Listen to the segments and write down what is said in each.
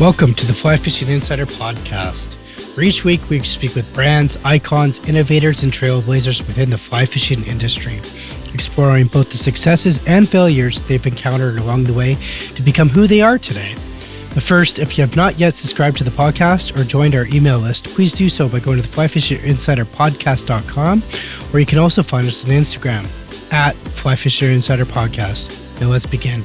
Welcome to the Fly Fishing Insider Podcast, where each week we speak with brands, icons, innovators, and trailblazers within the fly fishing industry, exploring both the successes and failures they've encountered along the way to become who they are today. But first, if you have not yet subscribed to the podcast or joined our email list, please do so by going to the flyfisherinsiderpodcast.com, or you can also find us on Instagram at flyfisherinsiderpodcast. Now let's begin.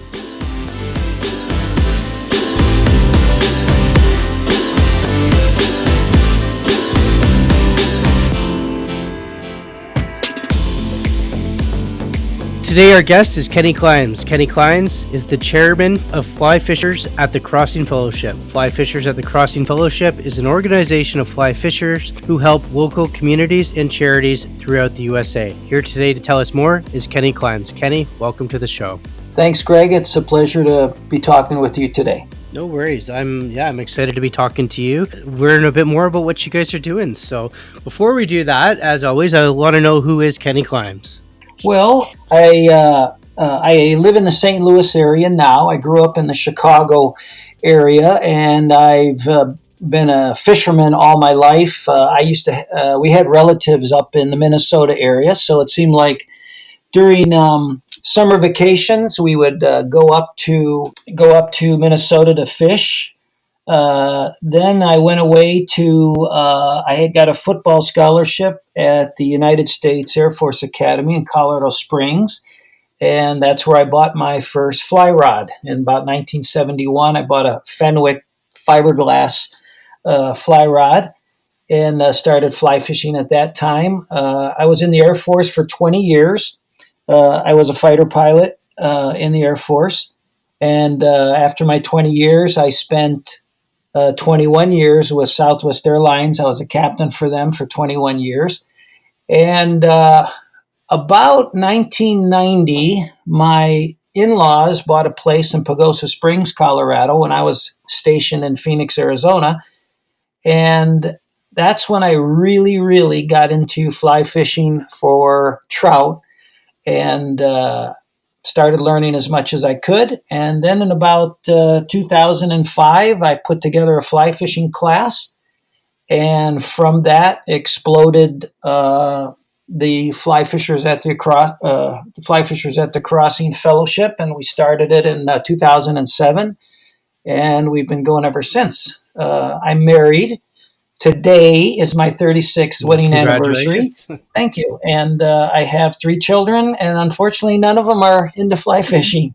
Today our guest is Kenneth Klimes. Kenneth Klimes is the chairman of Fly Fishers at the Crossing Fellowship. Fly Fishers at the Crossing Fellowship is an organization of fly fishers who help local communities and charities throughout the USA. Here today to tell us more is Kenneth Klimes. Kenny, welcome to the show. Thanks, Greg. It's a pleasure to be talking with you today. No worries. I'm excited to be talking to you. Learn a bit more about what you guys are doing. So before we do that, as always, I want to know, who is Kenneth Klimes? Well, I live in the St. Louis area now. I grew up in the Chicago area, and I've been a fisherman all my life. We had relatives up in the Minnesota area, so it seemed like during summer vacations we would go up to Minnesota to fish. Then I went away I had got a football scholarship at the United States Air Force Academy in Colorado Springs. And that's where I bought my first fly rod. In about 1971, I bought a Fenwick fiberglass fly rod and started fly fishing at that time. I was in the Air Force for 20 years. I was a fighter pilot in the Air Force. And after my 20 years, I spent 21 years with Southwest Airlines. I was a captain for them for 21 years. And about 1990, my in-laws bought a place in Pagosa Springs, Colorado, when I was stationed in Phoenix, Arizona. And that's when I really, really got into fly fishing for trout and started learning as much as I could. And then in about 2005, I put together a fly fishing class. And from that exploded the Fly Fishers at the Crossing Fellowship. And we started it in 2007. And we've been going ever since. I'm married. Today is my 36th wedding anniversary. Thank you. And I have 3 children, and unfortunately, none of them are into fly fishing.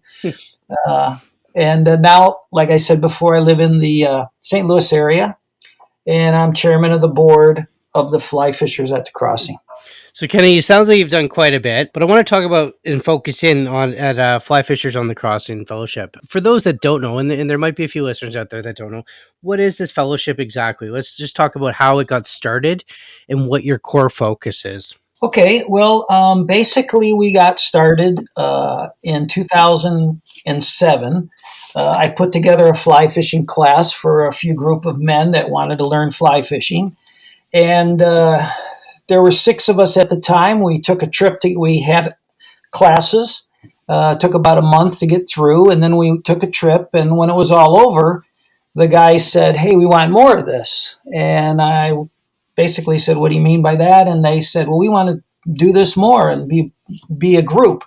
And now, like I said before, I live in the St. Louis area, and I'm chairman of the board of the Fly Fishers at the Crossing. So, Kenny, it sounds like you've done quite a bit, but I want to talk about and focus in on at Fly Fishers on the Crossing Fellowship. For those that don't know, and there might be a few listeners out there that don't know, what is this fellowship exactly? Let's just talk about how it got started and what your core focus is. Okay, well, basically we got started in 2007. I put together a fly fishing class for a few group of men that wanted to learn fly fishing. And there were 6 of us at the time. We took a trip we had classes, took about a month to get through, and then we took a trip. And when it was all over, the guy said, "Hey, we want more of this." And I basically said, "What do you mean by that?" And they said, "Well, we want to do this more and be a group."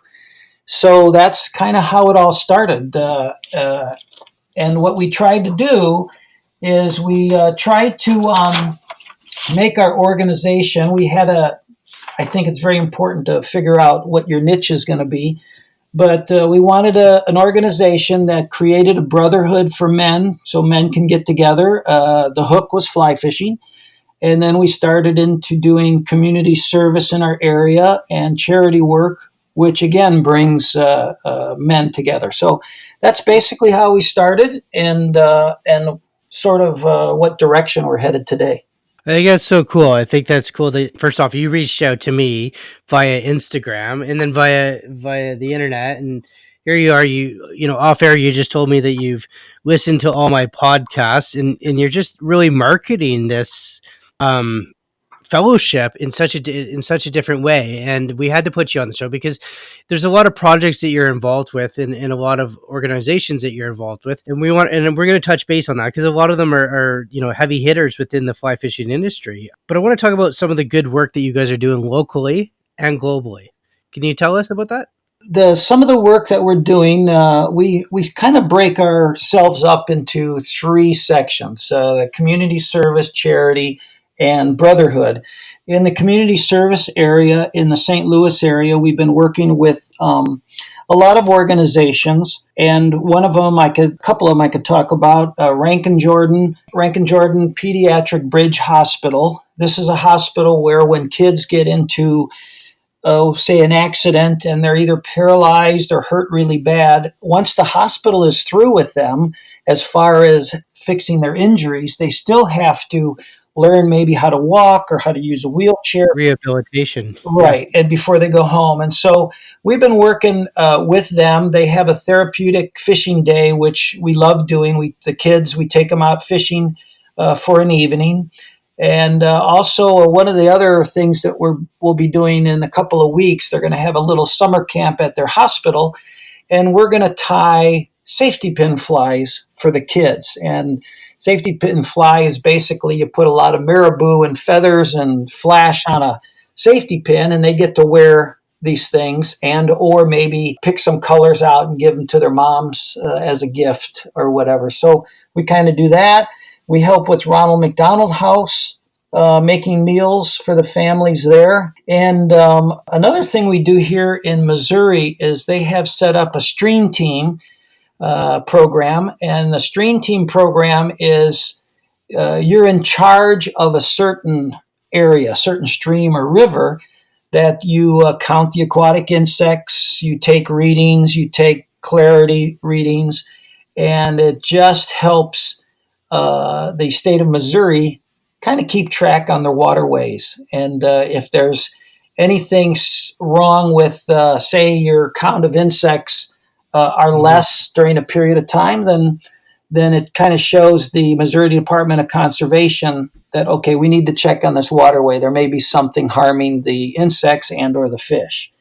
So that's kind of how it all started. And what we tried to do is we tried to make our organization. I think it's very important to figure out what your niche is going to be. But we wanted an organization that created a brotherhood for men, so men can get together. The hook was fly fishing. And then we started into doing community service in our area and charity work, which again brings men together. So that's basically how we started and sort of what direction we're headed today. I think that's so cool. I think that's cool that, first off, you reached out to me via Instagram and then via the internet, and here you are. You know, off air, you just told me that you've listened to all my podcasts and you're just really marketing this fellowship in such a different way. And we had to put you on the show because there's a lot of projects that you're involved with, and a lot of organizations that you're involved with, and we're going to touch base on that because a lot of them are heavy hitters within the fly fishing industry. But I want to talk about some of the good work that you guys are doing locally and globally. Can you tell us about that? Some of the work that we're doing, we kind of break ourselves up into three sections: the community service, charity, and brotherhood. In the community service area, in the St. Louis area, we've been working with a lot of organizations, and one of them, a couple of them I could talk about: Rankin Jordan Pediatric Bridge Hospital. This is a hospital where when kids get into say an accident and they're either paralyzed or hurt really bad, once the hospital is through with them as far as fixing their injuries, they still have to learn maybe how to walk or how to use a wheelchair. Rehabilitation. Yeah. Right, and before they go home. And so we've been working with them. They have a therapeutic fishing day, which we love doing. We take them out fishing for an evening. And also, one of the other things that we'll be doing in a couple of weeks, they're going to have a little summer camp at their hospital, and we're going to tie safety pin flies for the kids. And safety pin fly is basically you put a lot of marabou and feathers and flash on a safety pin, and they get to wear these things, and or maybe pick some colors out and give them to their moms as a gift or whatever. So we kind of do that. We help with Ronald McDonald House, making meals for the families there. And another thing we do here in Missouri is they have set up a stream team program. And the stream team program is you're in charge of a certain area, a certain stream or river, that you count the aquatic insects, you take readings, you take clarity readings, and it just helps the state of Missouri kind of keep track on their waterways. And if there's anything wrong with, say, your count of insects are less during a period of time, then it kind of shows the Missouri Department of Conservation that, okay, we need to check on this waterway. There may be something harming the insects and or the fish.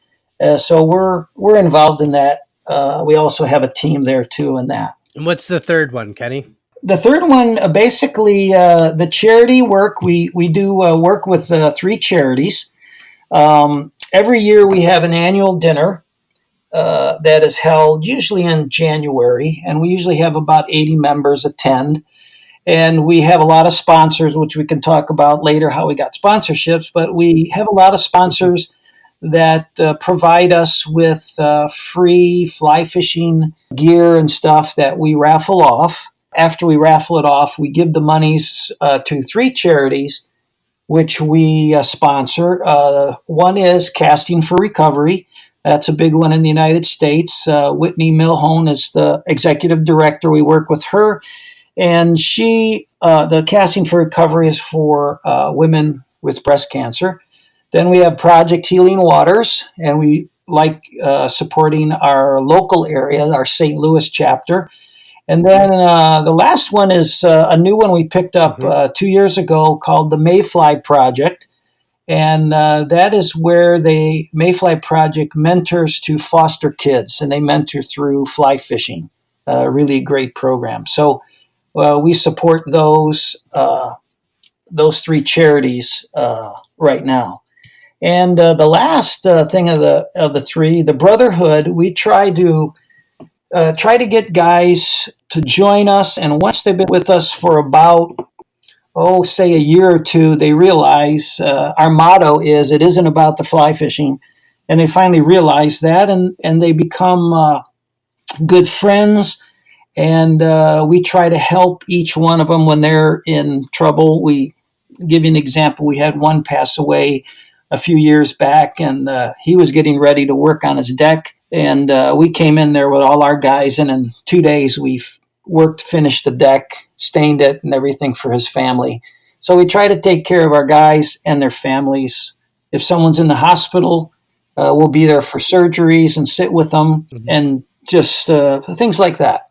So we're involved in that. We also have a team there too in that. And what's the third one, Kenny? The third one, basically, the charity work. We do work with three charities. Every year we have an annual dinner that is held usually in January, and we usually have about 80 members attend. And we have a lot of sponsors, which we can talk about later how we got sponsorships, but we have a lot of sponsors that provide us with free fly fishing gear and stuff that we raffle off. After we raffle it off, we give the monies to three charities, which we sponsor. One is Casting for Recovery. That's a big one in the United States. Whitney Milhone is the executive director. We work with her. And the Casting for Recovery is for women with breast cancer. Then we have Project Healing Waters, and we like supporting our local area, our St. Louis chapter. And then the last one is a new one we picked up 2 years ago called the Mayfly Project. And that is where the Mayfly Project mentors to foster kids, and they mentor through fly fishing. Really great program. So we support those three charities right now. And the last thing of the three, the brotherhood, we try to get guys to join us, and once they've been with us for about, say a year or two, they realize our motto is it isn't about the fly fishing, and they finally realize that, and they become good friends, and we try to help each one of them when they're in trouble. We give you an example. We had one pass away a few years back, and he was getting ready to work on his deck. And we came in there with all our guys, and in 2 days we finished the deck, stained it, and everything for his family. So we try to take care of our guys and their families. If someone's in the hospital, we'll be there for surgeries and sit with them and just things like that.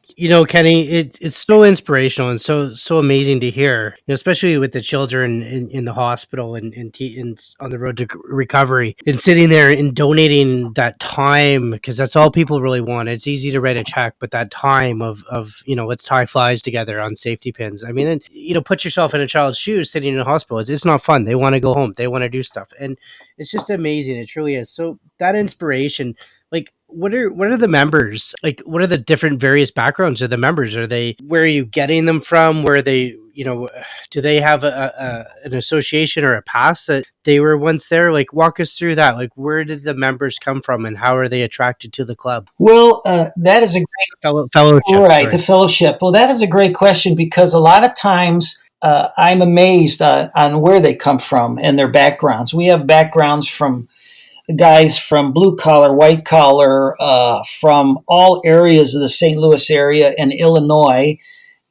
Kenny, it's so inspirational and so amazing to hear, especially with the children in the hospital and on the road to recovery, and sitting there and donating that time, because that's all people really want. It's easy to write a check, but that time of let's tie flies together on safety pins. I mean, and, put yourself in a child's shoes sitting in a hospital. It's not fun. They want to go home. They want to do stuff, and it's just amazing. It truly is. So that inspiration, like, what are the members like? What are the different various backgrounds of the members? Where are you getting them from? Where are they, do they have an association or a past that they were once there? Like, walk us through that. Like, where did the members come from and how are they attracted to the club? Well, that is a Fellowship, right, the sorry. fellowship. Well, that is a great question because a lot of times I'm amazed on where they come from and their backgrounds. We have backgrounds from guys from blue collar, white collar, from all areas of the St. Louis area and Illinois.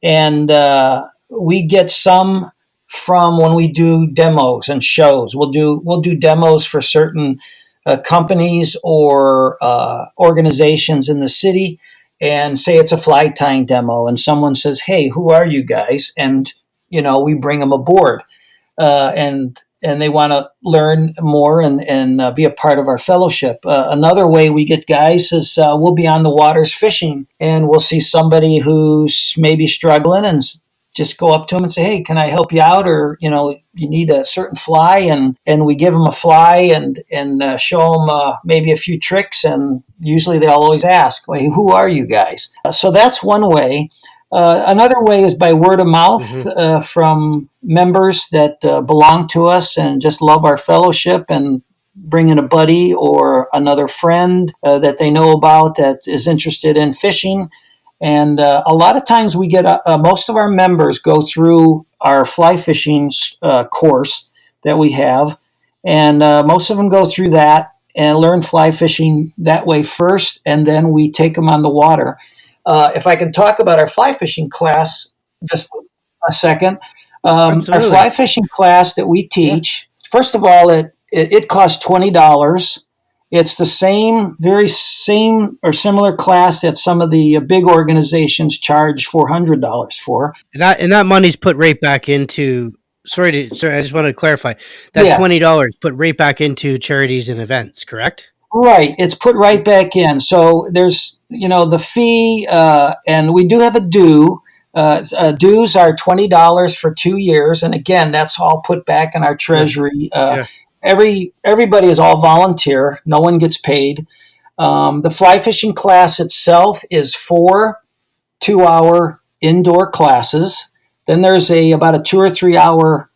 And we get some from when we do demos and shows. We'll do demos for certain companies or organizations in the city, and say it's a fly tying demo, and someone says, "Hey, who are you guys?" And we bring them aboard, and they want to learn more and be a part of our fellowship. Another way we get guys is we'll be on the waters fishing, and we'll see somebody who's maybe struggling, and just go up to them and say, "Hey, can I help you out?" Or you need a certain fly, and we give them a fly and show them maybe a few tricks, and usually they'll always ask, "Hey, who are you guys?" So that's one way. Another way is by word of mouth Mm-hmm. from members that belong to us and just love our fellowship, and bring in a buddy or another friend that they know about that is interested in fishing. And a lot of times we get most of our members go through our fly fishing course that we have, and most of them go through that and learn fly fishing that way first, and then we take them on the water. If I can talk about our fly fishing class just a second, our Absolutely. fly fishing class that we Yeah. teach, first of all, it costs $20. It's the very same or similar class that some of the big organizations charge $400 for. And that money's put right back into. Sorry, I just want to clarify that Yeah, $20 put right back into charities and events, correct? right. It's put right back in. So there's, the fee, and we do have a due. Dues are $20 for 2 years, and again, that's all put back in our Yeah. treasury. Yeah. Everybody is all volunteer. No one gets paid. The fly fishing class itself is 4 2-hour indoor classes. Then there's about a 2 or 3 hour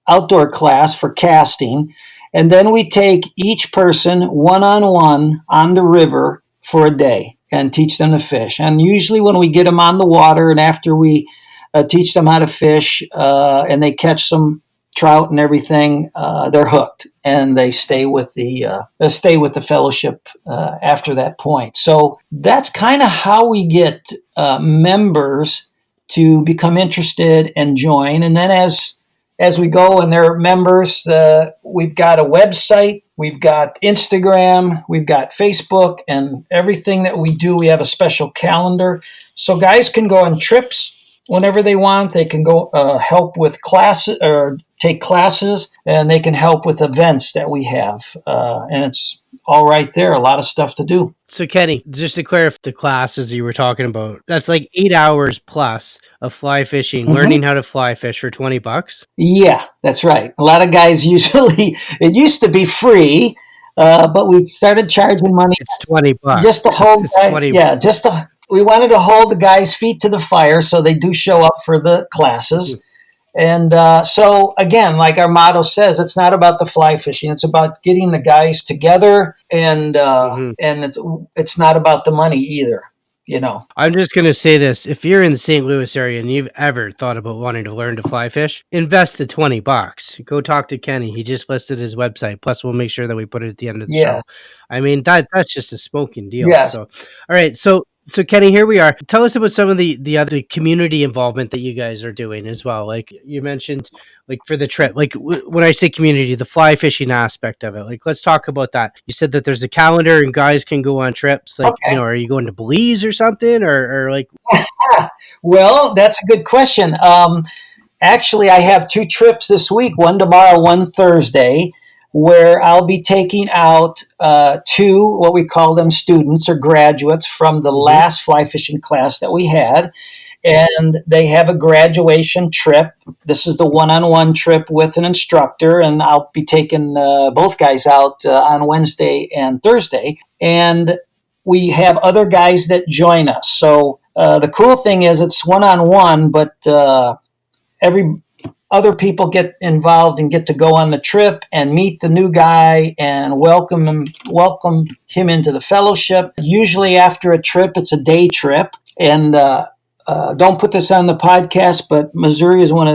outdoor class for casting. And then we take each person one on one on the river for a day and teach them to fish. And usually, when we get them on the water and after we teach them how to fish and they catch some trout and everything, they're hooked and they stay with the fellowship after that point. So that's kind of how we get members to become interested and join. And then as we go and they're members, we've got a website, we've got Instagram, we've got Facebook, and everything that we do, we have a special calendar. So guys can go on trips whenever they want. They can go help with classes or take classes, and they can help with events that we have. And it's all right there. A lot of stuff to do. So Kenny, just to clarify the classes you were talking about, that's like 8 hours plus of fly fishing, Mm-hmm. learning how to fly fish for $20. Yeah, that's right. A lot of guys usually, it used to be free, but we started charging money It's $20. just to hold, It's 20. yeah, we wanted to hold the guys' feet to the fire so they do show up for the classes. And so, again, like our motto says, it's not about the fly fishing. It's about getting the guys together, and Mm-hmm. it's not about the money either. I'm just going to say this. If you're in the St. Louis area and you've ever thought about wanting to learn to fly fish, invest the $20. Go talk to Kenny. He just listed his website. Plus, we'll make sure that we put it at the end of the Yeah. show. I mean, that's just a smoking deal. Yes. So, all right. So So Kenny, here we are. Tell us about some of the other community involvement that you guys are doing as well. Like you mentioned, like for the trip, like when I say community, the fly fishing aspect of it. Like let's talk about that. You said that there's a calendar and guys can go on trips. Like Okay. are you going to Belize or something, or like? Well, that's a good question. Actually, I have two trips this week, one tomorrow, one Thursday, where I'll be taking out two, what we call them, students or graduates from the Mhm. last fly fishing class that we had. And they have a graduation trip. This is the one-on-one trip with an instructor, and I'll be taking both guys out on Wednesday and Thursday. And we have other guys that join us. So the cool thing is it's one-on-one, but every other people get involved and get to go on the trip and meet the new guy and welcome him into the fellowship. Usually after a trip, it's a day trip. And don't put this on the podcast, but Missouri has one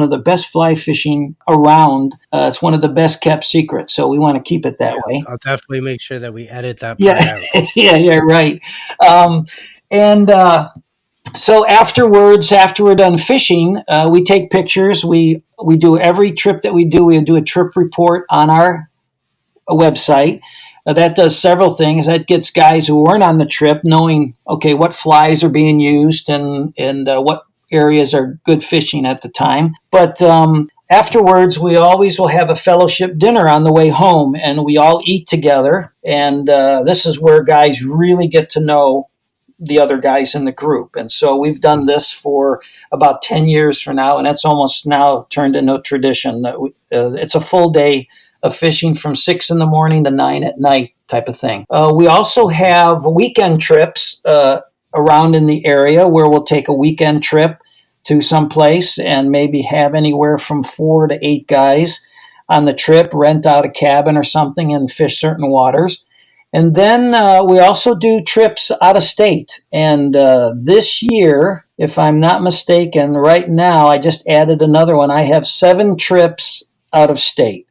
of the best fly fishing around. It's one of the best kept secrets, so we want to keep it that Yeah, way. I'll definitely make sure that we edit that part Yeah, out. yeah, right. Um, and So afterwards, after we're done fishing, we take pictures. We do every trip that we do. We do a trip report on our website. That does several things. That gets guys who weren't on the trip knowing, okay, what flies are being used and what areas are good fishing at the time. But afterwards, we always will have a fellowship dinner on the way home, and we all eat together. And this is where guys really get to know the other guys in the group. And so we've done this for about 10 years for now, and it's almost now turned into a tradition. It's a full day of fishing from 6 in the morning to 9 at night type of thing. We also have weekend trips around in the area where we'll take a weekend trip to some place and maybe have anywhere from 4 to 8 guys on the trip, rent out a cabin or something and fish certain waters. And then we also do trips out of state. And this year, if I'm not mistaken, right now I just added another one. I have 7 trips out of state.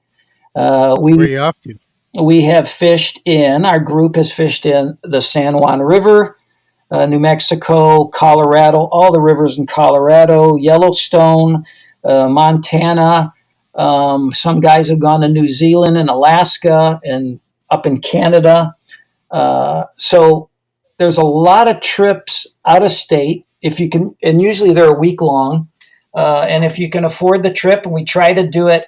Uh, Where we are you off to? we have fished in. Our group has fished in the San Juan River, New Mexico, Colorado, all the rivers in Colorado, Yellowstone, Montana. Some guys have gone to New Zealand and Alaska and up in Canada. So there's a lot of trips out of state if you can, and usually they're a week long. And if you can afford the trip, and we try to do it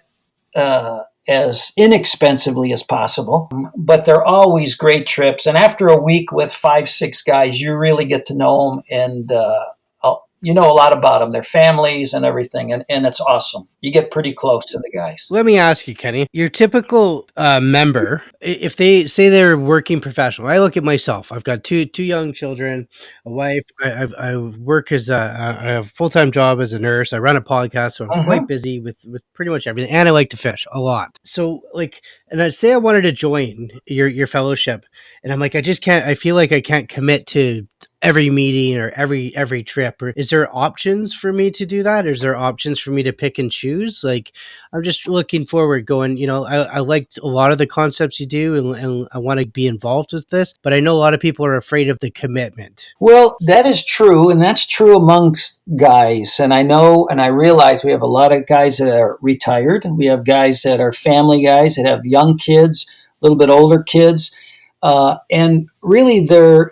as inexpensively as possible, but they're always great trips. And after a week with 5, 6 guys, you really get to know them and you know a lot about them, their families and everything. And it's awesome. You get pretty close to the guys. Let me ask you, Kenny, your typical member, if they say they're working professional, I look at myself. I've got two young children, a wife. I work as I have a full time job as a nurse. I run a podcast, so I'm quite Mm-hmm. busy with pretty much everything, and I like to fish a lot. So like, and I say I wanted to join your fellowship, and I'm like, I just can't. I feel like I can't commit to every meeting or every trip. Or is there options for me to do that? Is there options for me to pick and choose? Like I'm just looking forward going, I liked a lot of the concepts you do and I want to be involved with this, but I know a lot of people are afraid of the commitment. Well, that is true, and that's true amongst guys. And I know and I realize we have a lot of guys that are retired. We have guys that are family guys that have young kids, a little bit older kids. And really,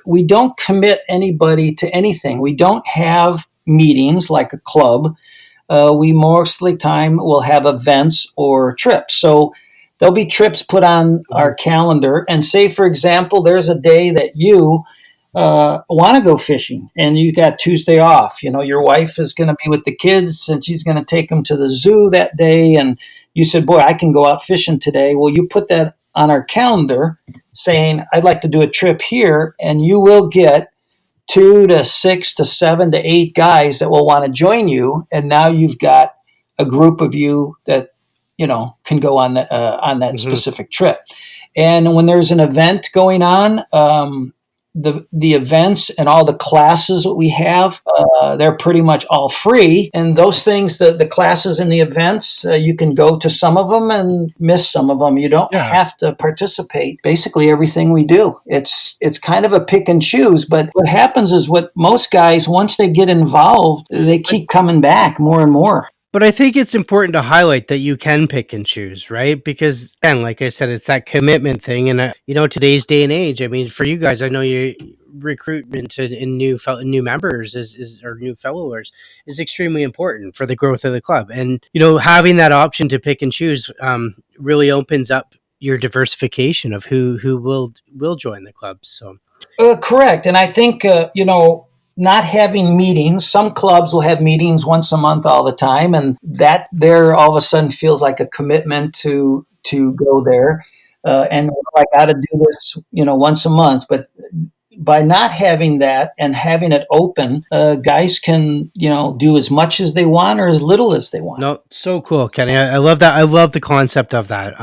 we don't commit anybody to anything. We don't have meetings like a club. We mostly time will have events or trips. So there'll be trips put on our Mhm. calendar. And say, for example, there's a day that you want to go fishing and you got Tuesday off. You know, your wife is going to be with the kids and she's going to take them to the zoo that day. And you said, boy, I can go out fishing today. Well, you put that on our calendar saying, I'd like to do a trip here. And you will get 2 to 6 to 7 to 8 guys that will want to join you. And now you've got a group of you that, can go on that Mhm. specific trip. And when there's an event going on, the events and all the classes that we have, they're pretty much all free. And those things, the classes and the events, you can go to some of them and miss some of them. You don't have to participate. Basically, everything we do, it's kind of a pick and choose. But what happens is, what most guys, once they get involved, they keep coming back more and more. But I think it's important to highlight that you can pick and choose, right? Because, again, like I said, it's that commitment thing. And, today's day and age, I mean, for you guys, I know your recruitment in new members or new followers is extremely important for the growth of the club. And, having that option to pick and choose really opens up your diversification of who will join the club. So, correct. And I think, not having meetings. Some clubs will have meetings once a month all the time, and that there all of a sudden feels like a commitment to go there. And I got to do this, once a month. But by not having that and having it open, guys can, do as much as they want or as little as they want. No, so cool, Kenny. I love that. I love the concept of that,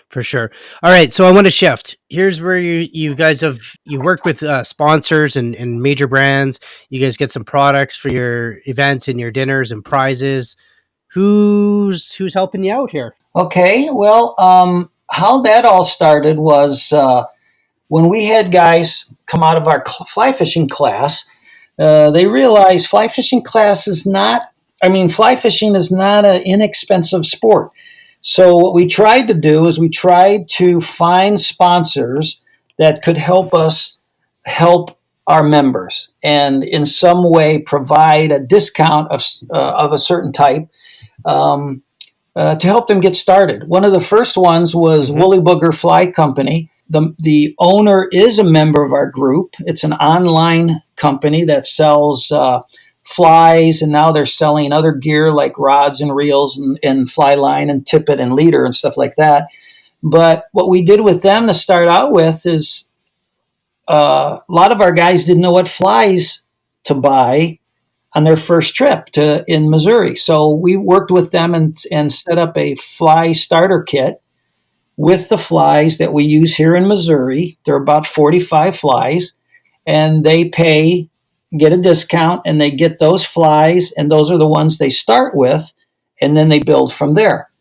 for sure. All right, so I want to shift. Here's where you guys you work with sponsors and major brands. You guys get some products for your events and your dinners and prizes. Who's helping you out here? Okay, well, how that all started was when we had guys come out of our fly fishing class. They realized fly fishing is not an inexpensive sport. So what we tried to do is we tried to find sponsors that could help us help our members and in some way provide a discount of a certain type to help them get started. One of the first ones was Woolly Booger Fly Company. The owner is a member of our group. It's an online company that sells flies, and now they're selling other gear like rods and reels and fly line and tippet and leader and stuff like that. But what we did with them to start out with is a lot of our guys didn't know what flies to buy on their first trip in Missouri. So we worked with them and set up a fly starter kit with the flies that we use here in Missouri. There are about 45 flies, and they get a discount, and they get those flies, and those are the ones they start with, and then they build from there.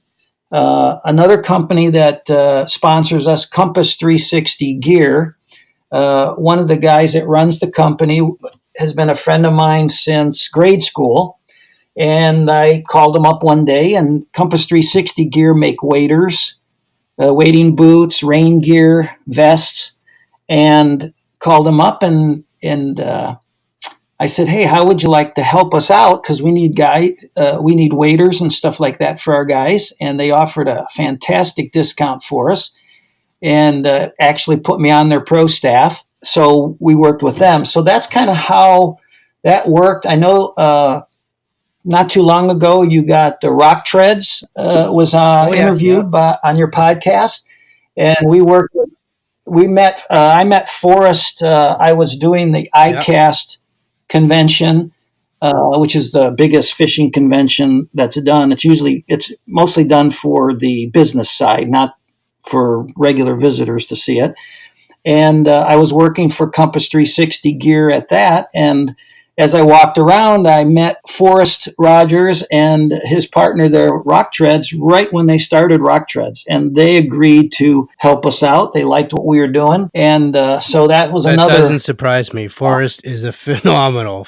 Another company that sponsors us, Compass 360 Gear, one of the guys that runs the company has been a friend of mine since grade school, and I called him up one day, and Compass 360 Gear make waders, wading boots, rain gear, vests, and called him up and I said, hey, how would you like to help us out? Because we need waders and stuff like that for our guys. And they offered a fantastic discount for us and actually put me on their pro staff. So we worked with them. So that's kind of how that worked. I know not too long ago, you got the Rock Treads was interviewed on your podcast. And I met Forrest. I was doing the ICAST convention, which is the biggest fishing convention that's done. It's mostly done for the business side, not for regular visitors to see it. And I was working for Compass 360 Gear at that. And as I walked around, I met Forrest Rogers and his partner there, Rock Treads, right when they started Rock Treads. And they agreed to help us out. They liked what we were doing. And so that was another... That doesn't surprise me. Forrest is a phenomenal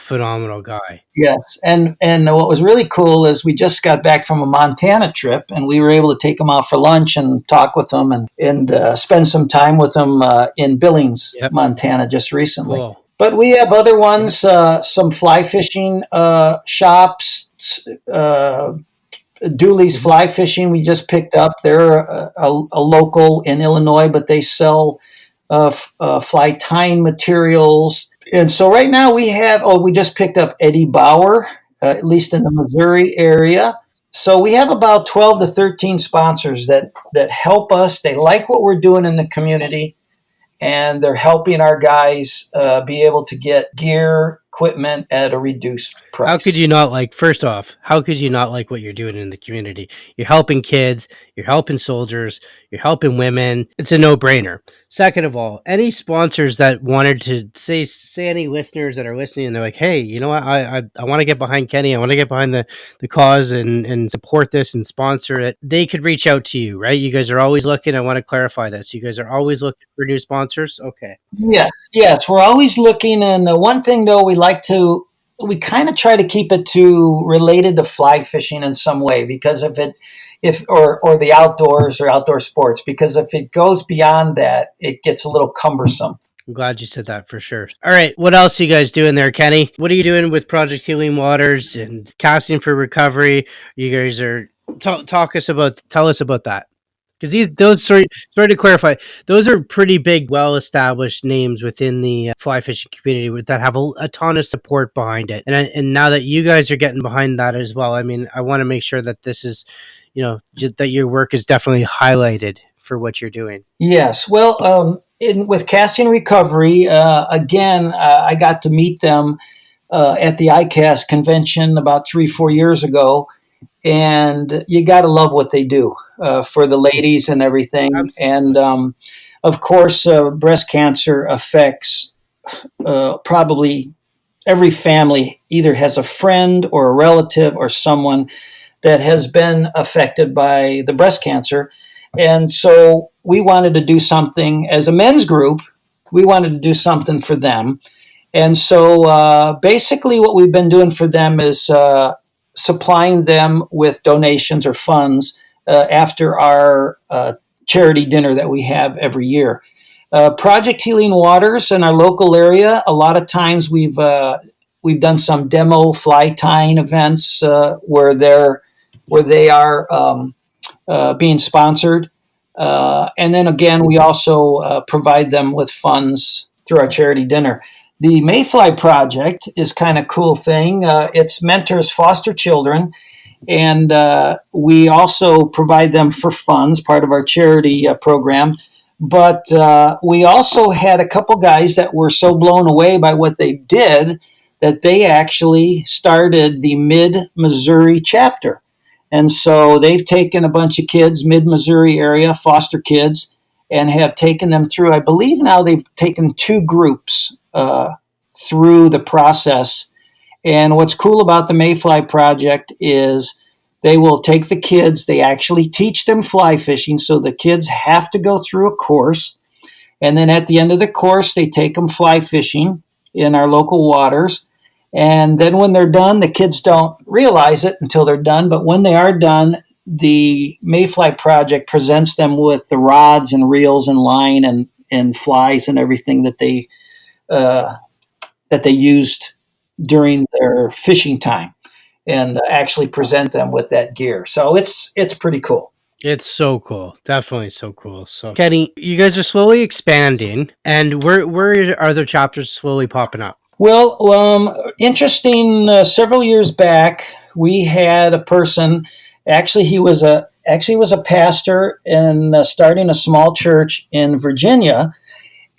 guy. Yes. And what was really cool is we just got back from a Montana trip, and we were able to take them out for lunch and talk with them and spend some time with them in Billings, Montana, just recently. Cool. But we have other ones, some fly fishing shops, Dooley's Fly Fishing we just picked up. They're a local in Illinois, but they sell fly tying materials. And so right now we just picked up Eddie Bauer, at least in the Missouri area. So we have about 12 to 13 sponsors that help us. They like what we're doing in the community, and they're helping our guys be able to get gear equipment at a reduced How could price. you not like, first off, how could you not like what you're doing in the community? You're helping kids, you're helping soldiers, you're helping women. It's a no-brainer. Second of all, any sponsors that wanted to say any listeners that are listening and they're like, hey, you know what, I want to get behind Kenny, I want to get behind the cause and support this and sponsor it, they could reach out to you, right? You guys are always looking. I want to clarify this. You guys are always looking for new sponsors. Okay. Yes, yes, we're always looking. And one thing though, we kind of try to keep it to related to fly fishing in some way, because or the outdoors or outdoor sports, because if it goes beyond that, it gets a little cumbersome. I'm glad you said that for sure. All right. What else are you guys doing there, Kenny? What are you doing with Project Healing Waters and Casting for Recovery? You guys are tell us about that. Because sorry to clarify, those are pretty big, well-established names within the fly fishing community that have a ton of support behind it. And now that you guys are getting behind that as well, I mean, I want to make sure that this is, that your work is definitely highlighted for what you're doing. Yes. Well, with Casting Recovery, again, I got to meet them at the ICAST convention about 3-4 years ago. And you got to love what they do for the ladies and everything. Absolutely. And of course, breast cancer affects probably every family, either has a friend or a relative or someone that has been affected by the breast cancer. And so we wanted to do something as a men's group. We wanted to do something for them. And so basically, what we've been doing for them is supplying them with donations or funds after our charity dinner that we have every year. Project Healing Waters in our local area. A lot of times we've done some demo fly tying events where they are being sponsored. And then again, we also provide them with funds through our charity dinner. The Mayfly project is kind of a cool thing. It's mentors foster children, and we also provide them for funds, part of our charity program. But we also had a couple guys that were so blown away by what they did that they actually started the Mid-Missouri chapter. And so they've taken a bunch of kids, mid-Missouri area, foster kids, and have taken them through, I believe now they've taken 2 groups through the process. And what's cool about the Mayfly project is they will take the kids, they actually teach them fly fishing. So the kids have to go through a course. And then at the end of the course, they take them fly fishing in our local waters. And then when they're done, the kids don't realize it until they're done. But when they are done, the Mayfly project presents them with the rods and reels and line and flies and everything uh, that they used during their fishing time, and actually present them with that gear. So it's pretty cool. It's so cool. Definitely so cool. So, Kenny, you guys are slowly expanding, and where are the chapters slowly popping up? Well, interesting. Several years back, we had a person. Actually, he was a pastor and starting a small church in Virginia,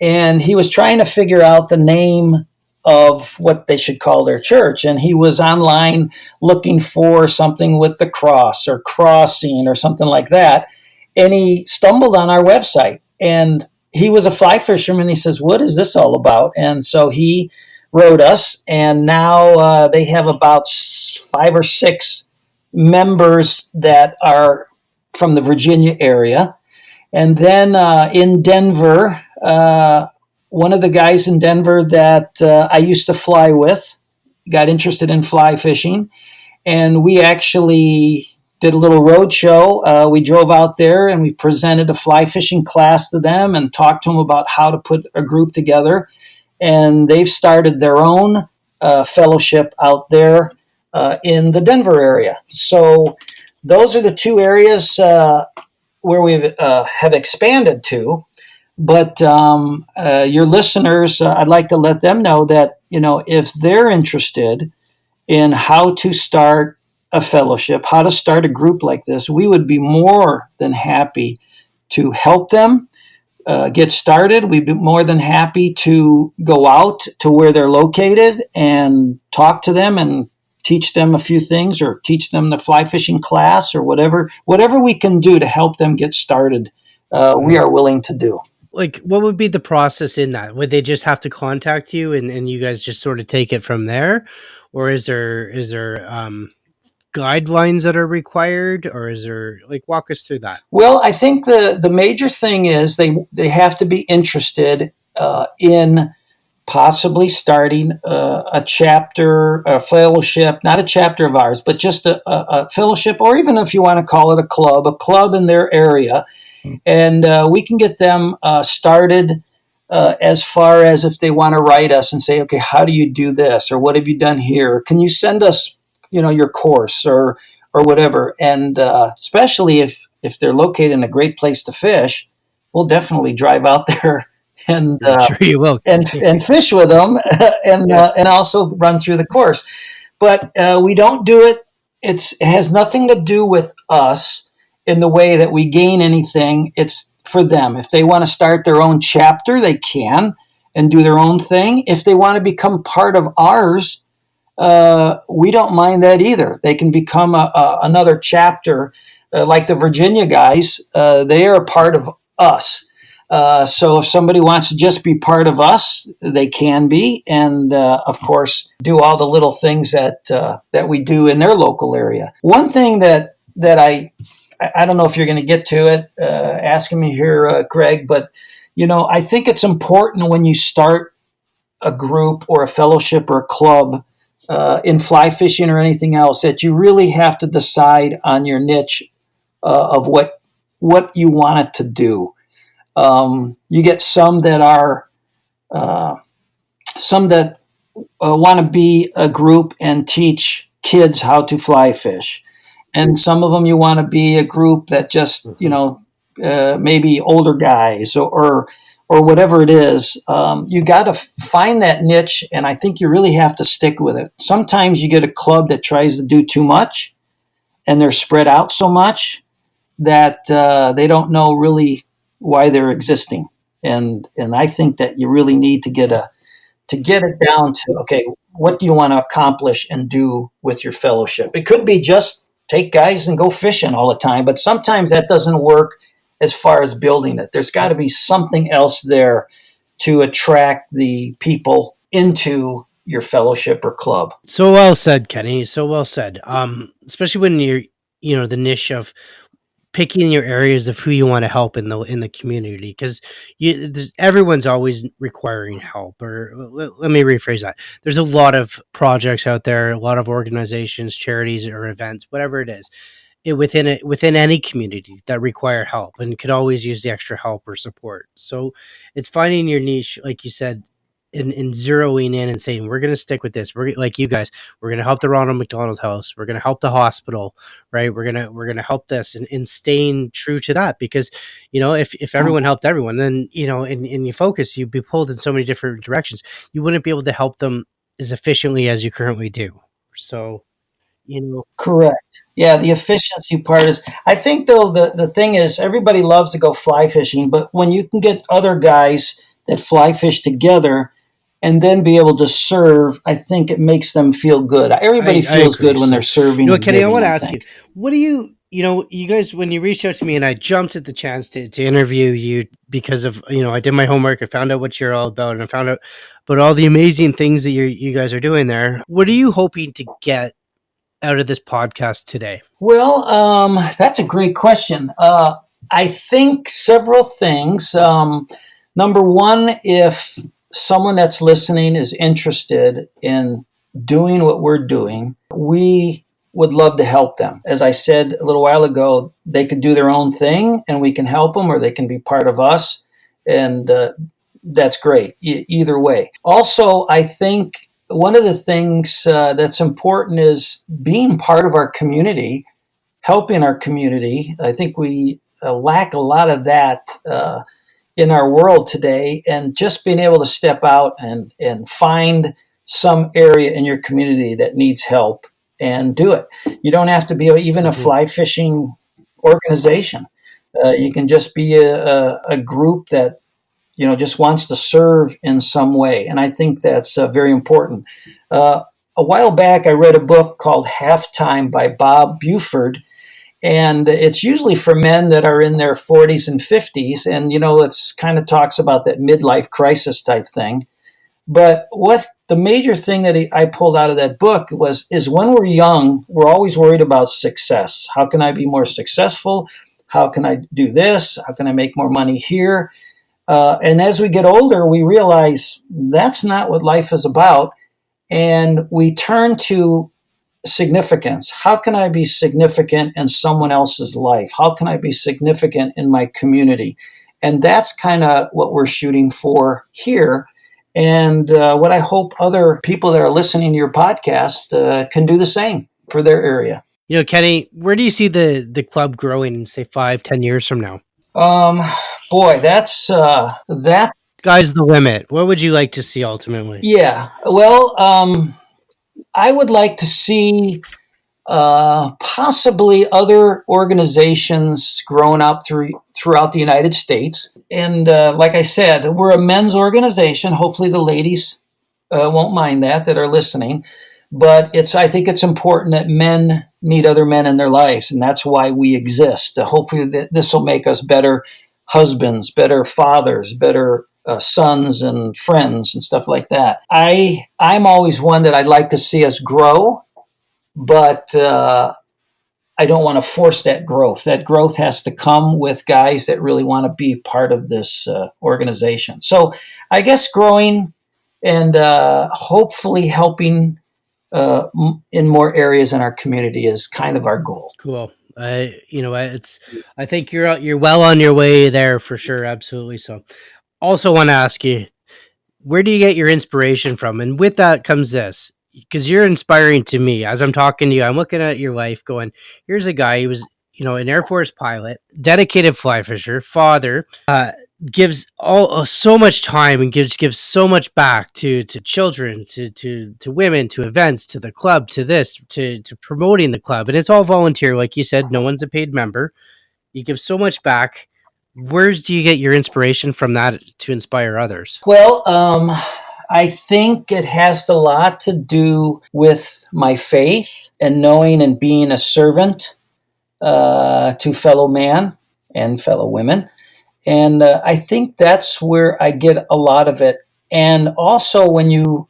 and he was trying to figure out the name of what they should call their church. And he was online looking for something with the cross or crossing or something like that. And he stumbled on our website, and he was a fly fisherman. He says, "What is this all about?" And so he wrote us, and now they have about 5 or 6 members that are from the Virginia area. And then in Denver, one of the guys in Denver that I used to fly with got interested in fly fishing, and we actually did a little road show. We drove out there and we presented a fly fishing class to them and talked to them about how to put a group together. And they've started their own fellowship out there in the Denver area. So those are the 2 areas where we have expanded to. But your listeners, I'd like to let them know that, if they're interested in how to start a fellowship, how to start a group like this, we would be more than happy to help them, get started, we'd be more than happy to go out to where they're located and talk to them and teach them a few things, or teach them the fly fishing class, or whatever we can do to help them get started. We are willing to do. Like, what would be the process in that? Would they just have to contact you and you guys just sort of take it from there? Or is there guidelines that are required, or is there, like, walk us through that? Well, I think the major thing is they have to be interested in possibly starting a chapter, a fellowship, not a chapter of ours, but just a fellowship, or even if you want to call it a club in their area. And we can get them started as far as if they want to write us and say, okay, how do you do this? Or what have you done here? Can you send us, your course, or whatever? And especially if they're located in a great place to fish, we'll definitely drive out there and I'm sure you will. and fish with them, and also run through the course. But we don't do it. It has nothing to do with us in the way that we gain anything. It's for them. If they want to start their own chapter, they can and do their own thing. If they want to become part of ours, we don't mind that either. They can become another chapter, like the Virginia guys. They are a part of us. So if somebody wants to just be part of us, they can be, and of course, do all the little things that we do in their local area. One thing that I don't know if you're going to get to it, asking me here, Greg, but I think it's important when you start a group or a fellowship or a club in fly fishing or anything else, that you really have to decide on your niche of what you want it to do. You get some that are some that want to be a group and teach kids how to fly fish, and some of them you want to be a group that just maybe older guys or whatever it is. You got to find that niche, and I think you really have to stick with it. Sometimes you get a club that tries to do too much, and they're spread out so much that they don't know really why they're existing. And I think that you really need to get it down to, okay, what do you want to accomplish and do with your fellowship? It could be just take guys and go fishing all the time, but sometimes that doesn't work as far as building it. There's got to be something else there to attract the people into your fellowship or club. So well said, Kenny. So well said. Especially when you're, the niche of picking your areas of who you want to help in the community, because everyone's always requiring help. Or let me rephrase that. There's a lot of projects out there, a lot of organizations, charities, or events, whatever it is, within any community that require help and could always use the extra help or support. So it's finding your niche, like you said, and zeroing in and saying, we're going to stick with this. We're like you guys, we're going to help the Ronald McDonald House. We're going to help the hospital, right? We're going to help this, and staying true to that, because, if everyone helped everyone, then, and you focus, you'd be pulled in so many different directions. You wouldn't be able to help them as efficiently as you currently do. So, Correct. Yeah, the efficiency part is, I think, though, the thing is, everybody loves to go fly fishing, but when you can get other guys that fly fish together and then be able to serve, I think it makes them feel good. Everybody feels good when they're serving. Kenny, I want to ask you, what do you guys, when you reached out to me and I jumped at the chance to interview you because of, I did my homework, I found out what you're all about, and I found out about all the amazing things that you guys are doing there. What are you hoping to get out of this podcast today? Well, that's a great question. I think several things. Number one, if someone that's listening is interested in doing what we're doing, we would love to help them. As I said a little while ago, they could do their own thing and we can help them, or they can be part of us. And that's great, either way. Also, I think one of the things that's important is being part of our community, helping our community. I think we lack a lot of that in our world today, and just being able to step out and find some area in your community that needs help and do it. You don't have to be even a fly fishing organization. You can just be a group that just wants to serve in some way, and I think that's very important. Uh, a while back, I read a book called Halftime by Bob Buford, and it's usually for men that are in their 40s and 50s, and it's kind of talks about that midlife crisis type thing. But what the major thing that I pulled out of that book is when we're young, we're always worried about success. How can I be more successful? How can I do this? How can I make more money here? And as we get older, we realize that's not what life is about. And we turn to significance. How can I be significant in someone else's life? How can I be significant in my community? And that's kind of what we're shooting for here. And what I hope other people that are listening to your podcast can do the same for their area. Kenny, where do you see the club growing in, say, 5-10 years from now? Um, Boy, that. Sky's the limit. What would you like to see ultimately? Yeah. Well, I would like to see possibly other organizations growing up throughout the United States. And like I said, we're a men's organization. Hopefully, the ladies won't mind that are listening. But I think it's important that men meet other men in their lives, and that's why we exist. Hopefully, this will make us better husbands, better fathers, better sons and friends and stuff like that. I'm always one that I'd like to see us grow, but I don't want to force that growth. That growth has to come with guys that really want to be part of this organization. So I guess growing and hopefully helping in more areas in our community is kind of our goal. Cool. I think you're well on your way there for sure. Absolutely. So, also want to ask you, where do you get your inspiration from? And with that comes this, because you're inspiring to me as I'm talking to you. I'm looking at your life, going, "Here's a guy. He was, an Air Force pilot, dedicated fly fisher, father, gives all so much time and gives so much back to children, to women, to events, to the club, to this, to promoting the club, and it's all volunteer, like you said. No one's a paid member. You give so much back. Where do you get your inspiration from that to inspire others? Well, I think it has a lot to do with my faith and knowing and being a servant to fellow man and fellow women. And I think that's where I get a lot of it. And also, when you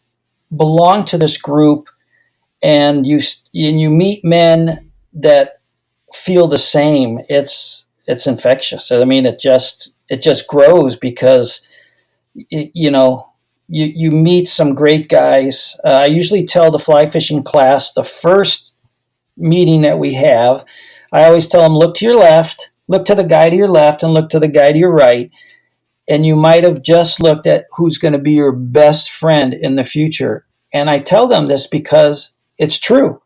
belong to this group and you meet men that feel the same, it's infectious. I mean, it just grows because you meet some great guys. I usually tell the fly fishing class, the first meeting that we have, I always tell them, look to your left, look to the guy to your left, and look to the guy to your right. And you might have just looked at who's going to be your best friend in the future. And I tell them this because it's true.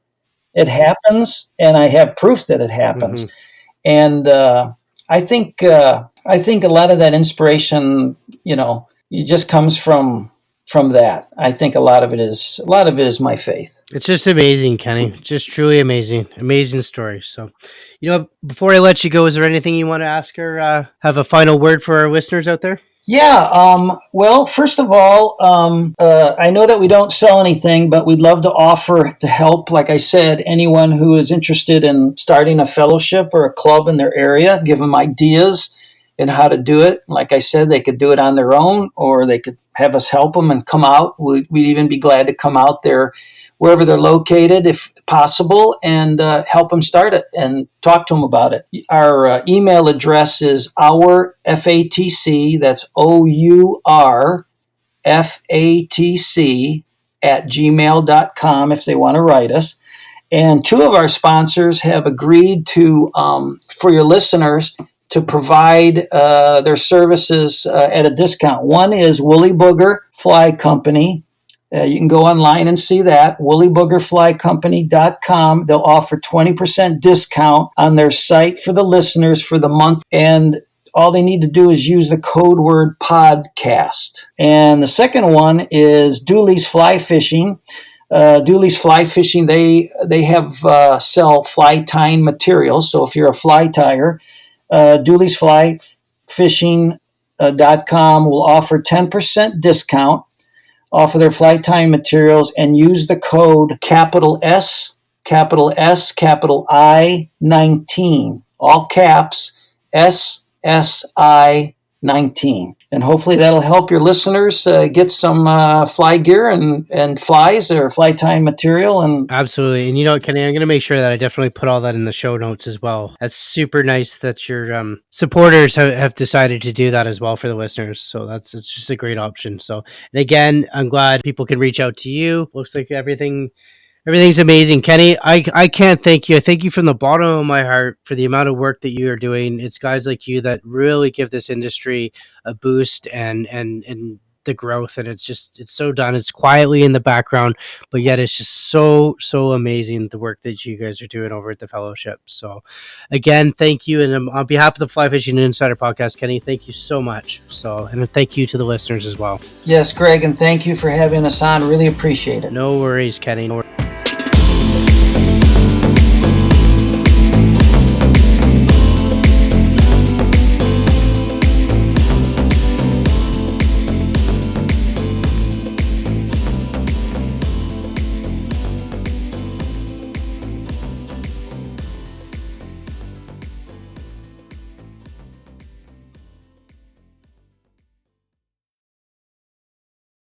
It happens, and I have proof that it happens. Mm-hmm. And I think a lot of that inspiration, it just comes from that. I think a lot of it is my faith. It's just amazing, Kenny. Just truly amazing story. So, before I let you go, is there anything you want to ask or have a final word for our listeners out there? Yeah. Well, first of all, I know that we don't sell anything, but we'd love to offer to help. Like I said, anyone who is interested in starting a fellowship or a club in their area, give them ideas and how to do it. Like I said, they could do it on their own, or they could have us help them and come out. We'd even be glad to come out there wherever they're located, if possible, and help them start it and talk to them about it. Our email address is FATC, that's OURFATC @gmail.com if they want to write us. And two of our sponsors have agreed to, for your listeners, to provide their services at a discount. One is Woolly Booger Fly Company. You can go online and see that, woolyboogerflycompany.com. They'll offer 20% discount on their site for the listeners for the month. And all they need to do is use the code word podcast. And the second one is Dooley's Fly Fishing. Dooley's Fly Fishing, they have sell fly tying materials. So if you're a fly tyer, Dooley's Fly Fishing.com will offer 10% discount off of their flight tying materials and use the code capital S, capital I 19, all caps SSI 19. And hopefully that'll help your listeners get some fly gear and flies or fly tying material. And absolutely. And you know what, Kenny, I'm going to make sure that I definitely put all that in the show notes as well. That's super nice that your supporters have decided to do that as well for the listeners. So it's just a great option. So, and again, I'm glad people can reach out to you. Looks like everything's amazing, Kenny. I can't thank you. I thank you from the bottom of my heart for the amount of work that you are doing. It's guys like you that really give this industry a boost and the growth, and it's so done. It's quietly in the background, but yet it's just so amazing the work that you guys are doing over at the fellowship. So again, thank you, and on behalf of the Fly Fishing Insider Podcast, Kenny, thank you so much. So, and thank you to the listeners as well. Yes, Greg, and thank you for having us on. Really appreciate it. No worries, Kenny.